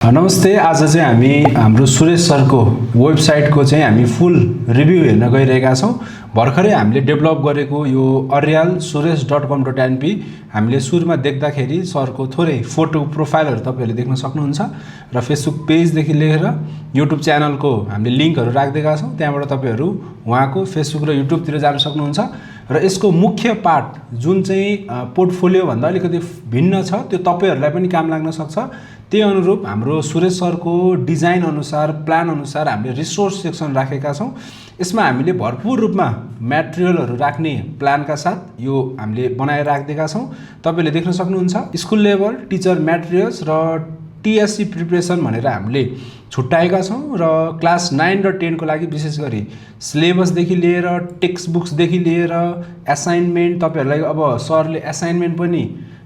नमस्ते। आज चाहिँ हामी हाम्रो सुरेश सरको वेबसाइटको चाहिँ हामी फुल रिभ्यू हेर्न गइरहेका छौं। भर्खरै हामीले डेभलप गरेको यो aryalsuresh.com.np हामीले सुरुमा देख्दाखेरि सरको थोरै फोटो प्रोफाइलहरु तपाईहरुले देख्न सक्नुहुन्छ र फेसबुक पेज देखि लिएर युट्युब च्यानलको हामीले लिंकहरु राख्दिएका छौं। त्यहाँबाट तपाईहरु उहाँको फेसबुक र युट्युब तिर जान सक्नुहुन्छ र यसको मुख्य पार्ट जुन चाहिँ पोर्टफोलियो भन्दा अलिकति भिन्न छ त्यो तपाईहरुलाई पनि काम लाग्न सक्छ। त्यही अनुरूप हाम्रो सुरेश सरको डिजाइन अनुसार प्लान अनुसार हामीले रिसोर्स सेक्सन राखेका छौं। यसमा हामीले भरपूर रूपमा मटेरियलहरु राख्ने प्लानका साथ यो हामीले बनाएर राख्दिएका छौं। तपाईले देख्न सक्नुहुन्छ स्कुल लेभल टिचर मटेरियल्स र टीएससी प्रिपरेसन भनेर हामीले छुट्याएका छौं र क्लास 9 र 10 को लागि विशेष गरी सिलेबस देखि लिएर टेक्स्ट बुक्स देखि लिएर असाइनमेन्ट तपाईहरुलाई अब सरले असाइनमेन्ट पनि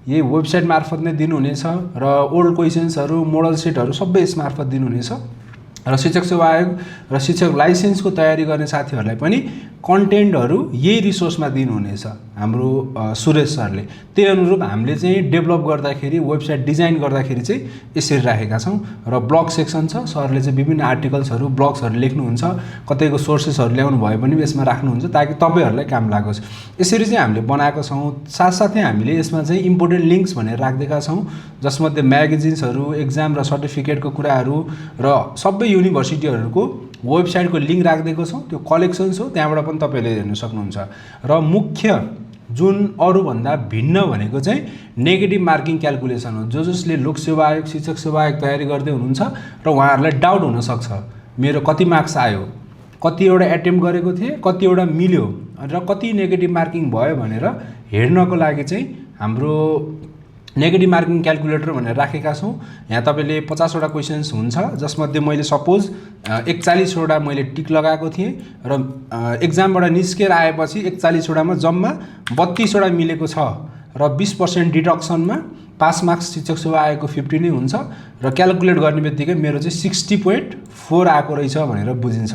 यही वेबसाइट मार्फत नै दिनुहुनेछ र ओल्ड क्वेशन्सहरु मोडल सेटहरु सबै यस मार्फत दिनुहुनेछ र शिक्षक सेवा आयोग र शिक्षक लाइसेन्सको तयारी गर्ने साथीहरुलाई पनि कन्टेन्टहरु यही रिसोर्समा दिनुहुनेछ हाम्रो सुरेश सरले। त्यही अनुरूप हामीले चाहिँ डेभलप गर्दाखेरि वेबसाइट डिजाइन गर्दाखेरि चाहिँ यसरी राखेका छौं र ब्लग सेक्सन छ। सरले चाहिँ विभिन्न आर्टिकल्सहरु ब्लग्सहरु लेख्नुहुन्छ, कतैको सोर्सेसहरु ल्याउनु भए पनि यसमा राख्नुहुन्छ ताकि तपाईहरुलाई काम लागोस्। यसरी चाहिँ हामीले बनाएको छौं। साथसाथै हामीले यसमा चाहिँ इम्पोर्टेन्ट लिंक्स भनेर राख्दिएका छौं जसमध्ये म्यागजिन्सहरु, एक्जाम र सर्टिफिकेटको कुराहरु र सबै युनिभर्सिटीहरुको वेबसाइटको लिंक राख्दिएको छौं। त्यो कलेक्सन्स हो, त्यहाँबाट पनि तपाईले हेर्न सक्नुहुन्छ। र मुख्य जुन अरु भन्दा भिन्न भनेको चाहिँ नेगेटिभ मार्किङ क्याल्कुलेसन हो। जसले लोक सेवा आयोग शिक्षक सेवा आयोग तयारी गर्दै हुनुहुन्छ र उहाँहरुलाई डाउट हुन सक्छ मेरो कति मार्क्स आयो, कति एउटा अटेम्प्ट गरेको थिए, कति एउटा मिल्यो र कति नेगेटिभ मार्किङ भयो भनेर हेर्नको लागि चाहिँ हाम्रो नेगेटिभ मार्किङ क्याल्कुलेटर भनेर राखेका छौं। यहाँ तपाईले 50 वटा क्वेशन्स हुन्छ जसमध्ये मैले सपोज 41 वटा मैले टिक लगाएको थिए र एक्जामबाट निस्केर आएपछि 41 वटामा जम्मा 32 वटा मिलेको छ र 20% डिडक्सनमा पास मार्क्स शिक्षक सेवा आएको 50 नै हुन्छ र क्याल्कुलेट गर्नेबित्तिकै मेरो चाहिँ 60.4 आएको रहेछ भनेर बुझिन्छ।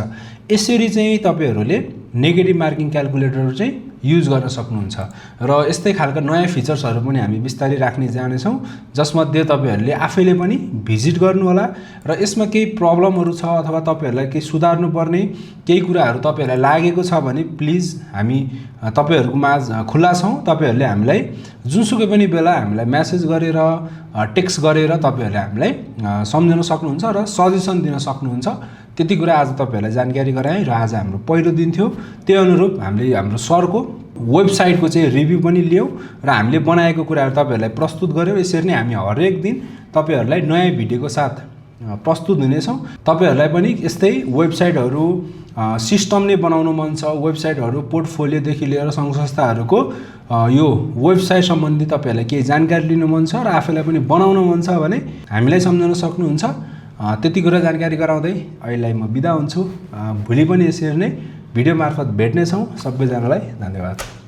यसरी चाहिँ तपाईहरुले नेगेटिभ मार्किङ क्याल्कुलेटर चाहिँ युज गर्न सक्नुहुन्छ र यस्तै खालका नयाँ फिचर्सहरु पनि हामी बिस्तारै राख्ने जानेछौं जसमध्ये तपाईहरुले आफैले पनि भिजिट गर्नु होला र यसमा केही प्रब्लमहरु छ अथवा तपाईहरुलाई केही सुधार्नु पर्ने केही कुराहरु तपाईहरुलाई लागेको छ भने प्लिज हामी तपाईहरुको माझ खुला छौं। तपाईहरुले हामीलाई जुनसुकै पनि बेला हामीलाई मेसेज गरेर टेक्स्ट गरेर तपाईहरुले हामीलाई सम्झाउन सक्नुहुन्छ र सजेसन दिन सक्नुहुन्छ। त्यति कुरा आज तपाईहरुलाई जानकारी गराएँ र आज हाम्रो पहिलो दिन थियो। त्यही अनुरूप हामीले हाम्रो सरको वेबसाइटको चाहिँ रिभ्यू पनि लियौ र हामीले बनाएको कुराहरु तपाईहरुलाई प्रस्तुत गर्यौ। यसरी नै हामी हरेक दिन तपाईहरुलाई नयाँ भिडियोको साथ प्रस्तुत हुनेछौं। तपाईहरुलाई पनि यस्तै वेबसाइटहरु सिस्टम नै बनाउन मन छ, वेबसाइटहरु पोर्टफोलियो देखि लिएर संघ संस्थाहरुको यो वेबसाइट सम्बन्धी तपाईहरुलाई केही जानकारी लिन मन छ र आफैलाई पनि बनाउन मन छ भने हामीलाई सम्झाउन सक्नुहुन्छ। त्यति कुरा जानकारी गराउँदै अहिलेलाई म बिदा हुन्छु। भोलि पनि यसरी नै भिडियो मार्फत भेट्ने छौं। सबैजनालाई धन्यवाद।